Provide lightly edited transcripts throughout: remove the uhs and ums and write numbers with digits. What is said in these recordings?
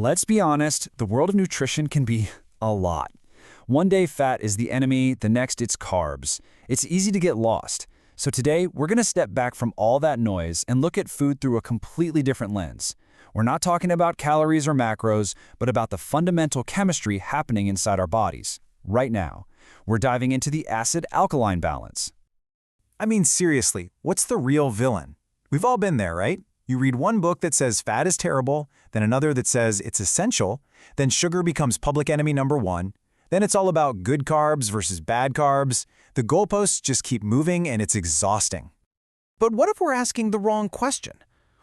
Let's be honest, the world of nutrition can be a lot. One day fat is the enemy, the next it's carbs. It's easy to get lost. So today, we're going to step back from all that noise and look at food through a completely different lens. We're not talking about calories or macros, but about the fundamental chemistry happening inside our bodies. Right now, we're diving into the acid-alkaline balance. I mean, seriously, what's the real villain? We've all been there, right? You read one book that says fat is terrible, then another that says it's essential, then sugar becomes public enemy number one, then it's all about good carbs versus bad carbs. The goalposts just keep moving and it's exhausting. But what if we're asking the wrong question?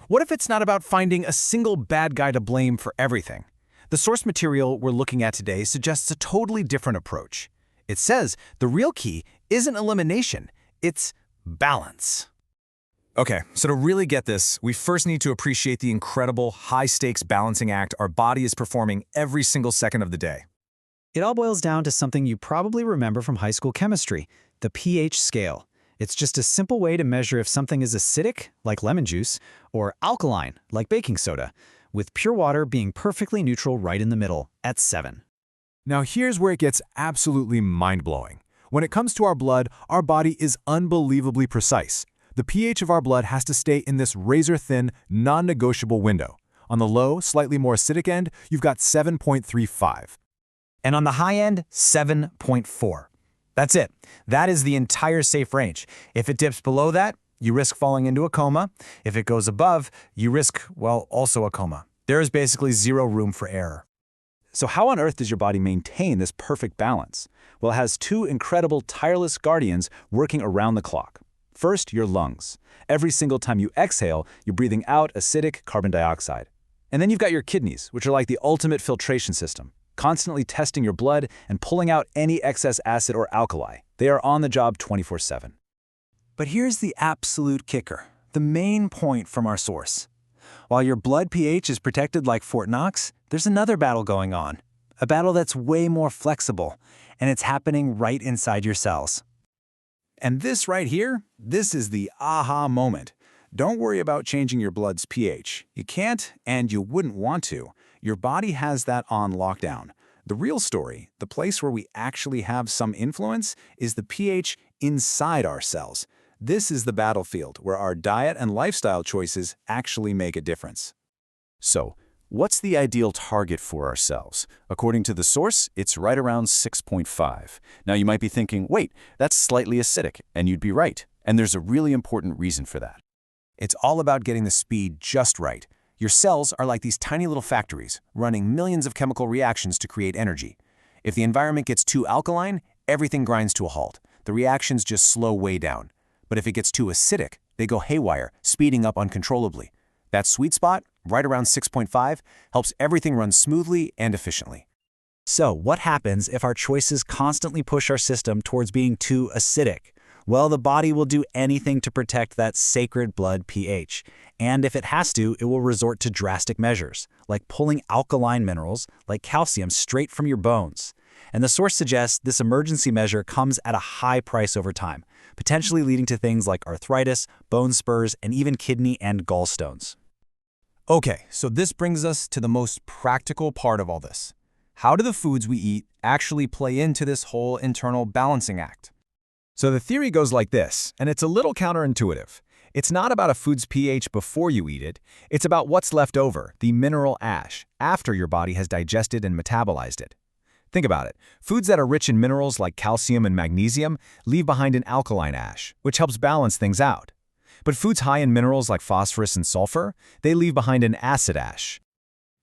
What if it's not about finding a single bad guy to blame for everything? The source material we're looking at today suggests a totally different approach. It says the real key isn't elimination, it's balance. Okay, so to really get this, we first need to appreciate the incredible, high-stakes balancing act our body is performing every single second of the day. It all boils down to something you probably remember from high school chemistry, the pH scale. It's just a simple way to measure if something is acidic, like lemon juice, or alkaline, like baking soda, with pure water being perfectly neutral right in the middle, at 7. Now here's where it gets absolutely mind-blowing. When it comes to our blood, our body is unbelievably precise. The pH of our blood has to stay in this razor-thin, non-negotiable window. On the low, slightly more acidic end, you've got 7.35. And on the high end, 7.4. That's it. That is the entire safe range. If it dips below that, you risk falling into a coma. If it goes above, you risk, well, also a coma. There is basically zero room for error. So how on earth does your body maintain this perfect balance? Well, it has two incredible, tireless guardians working around the clock. First, your lungs. Every single time you exhale, you're breathing out acidic carbon dioxide. And then you've got your kidneys, which are like the ultimate filtration system, constantly testing your blood and pulling out any excess acid or alkali. They are on the job 24/7. But here's the absolute kicker, the main point from our source. While your blood pH is protected like Fort Knox, there's another battle going on. A battle that's way more flexible, and it's happening right inside your cells. And this right here, this is the aha moment. Don't worry about changing your blood's pH. You can't, and you wouldn't want to. Your body has that on lockdown. The real story, the place where we actually have some influence, is the pH inside our cells. This is the battlefield where our diet and lifestyle choices actually make a difference. So, what's the ideal target for ourselves? According to the source, it's right around 6.5. Now you might be thinking, wait, that's slightly acidic, and you'd be right. And there's a really important reason for that. It's all about getting the speed just right. Your cells are like these tiny little factories, running millions of chemical reactions to create energy. If the environment gets too alkaline, everything grinds to a halt. The reactions just slow way down. But if it gets too acidic, they go haywire, speeding up uncontrollably. That sweet spot, right around 6.5, helps everything run smoothly and efficiently. So what happens if our choices constantly push our system towards being too acidic? Well, the body will do anything to protect that sacred blood pH. And if it has to, it will resort to drastic measures, like pulling alkaline minerals, like calcium, straight from your bones. And the source suggests this emergency measure comes at a high price over time, potentially leading to things like arthritis, bone spurs, and even kidney and gallstones. Okay, so this brings us to the most practical part of all this. How do the foods we eat actually play into this whole internal balancing act? So the theory goes like this, and it's a little counterintuitive. It's not about a food's pH before you eat it. It's about what's left over, the mineral ash, after your body has digested and metabolized it. Think about it. Foods that are rich in minerals like calcium and magnesium leave behind an alkaline ash, which helps balance things out. But foods high in minerals like phosphorus and sulfur, they leave behind an acid ash.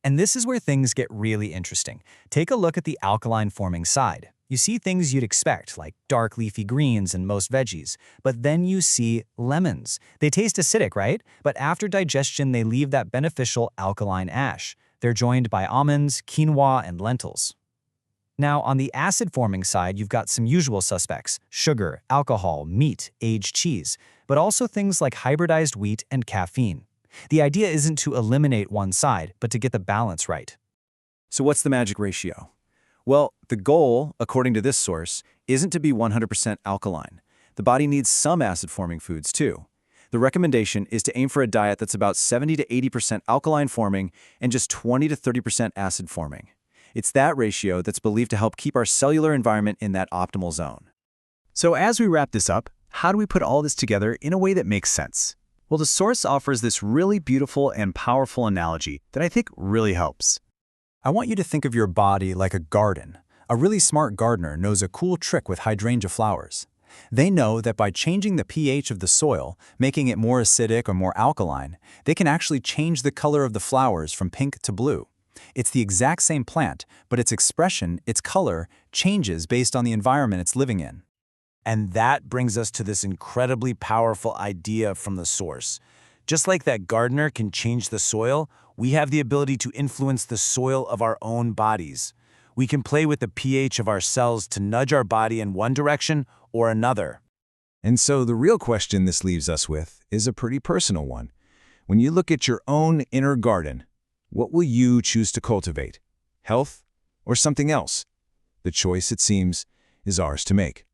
And this is where things get really interesting. Take a look at the alkaline-forming side. You see things you'd expect, like dark leafy greens and most veggies. But then you see lemons. They taste acidic, right? But after digestion, they leave that beneficial alkaline ash. They're joined by almonds, quinoa, and lentils. Now, on the acid-forming side, you've got some usual suspects: sugar, alcohol, meat, aged cheese, but also things like hybridized wheat and caffeine. The idea isn't to eliminate one side, but to get the balance right. So what's the magic ratio? Well, the goal, according to this source, isn't to be 100% alkaline. The body needs some acid-forming foods too. The recommendation is to aim for a diet that's about 70 to 80% alkaline forming and just 20 to 30% acid forming. It's that ratio that's believed to help keep our cellular environment in that optimal zone. So as we wrap this up, how do we put all this together in a way that makes sense? Well, the source offers this really beautiful and powerful analogy that I think really helps. I want you to think of your body like a garden. A really smart gardener knows a cool trick with hydrangea flowers. They know that by changing the pH of the soil, making it more acidic or more alkaline, they can actually change the color of the flowers from pink to blue. It's the exact same plant, but its expression, its color, changes based on the environment it's living in. And that brings us to this incredibly powerful idea from the source. Just like that gardener can change the soil, we have the ability to influence the soil of our own bodies. We can play with the pH of our cells to nudge our body in one direction or another. And so the real question this leaves us with is a pretty personal one. When you look at your own inner garden, what will you choose to cultivate? Health or something else? The choice, it seems, is ours to make.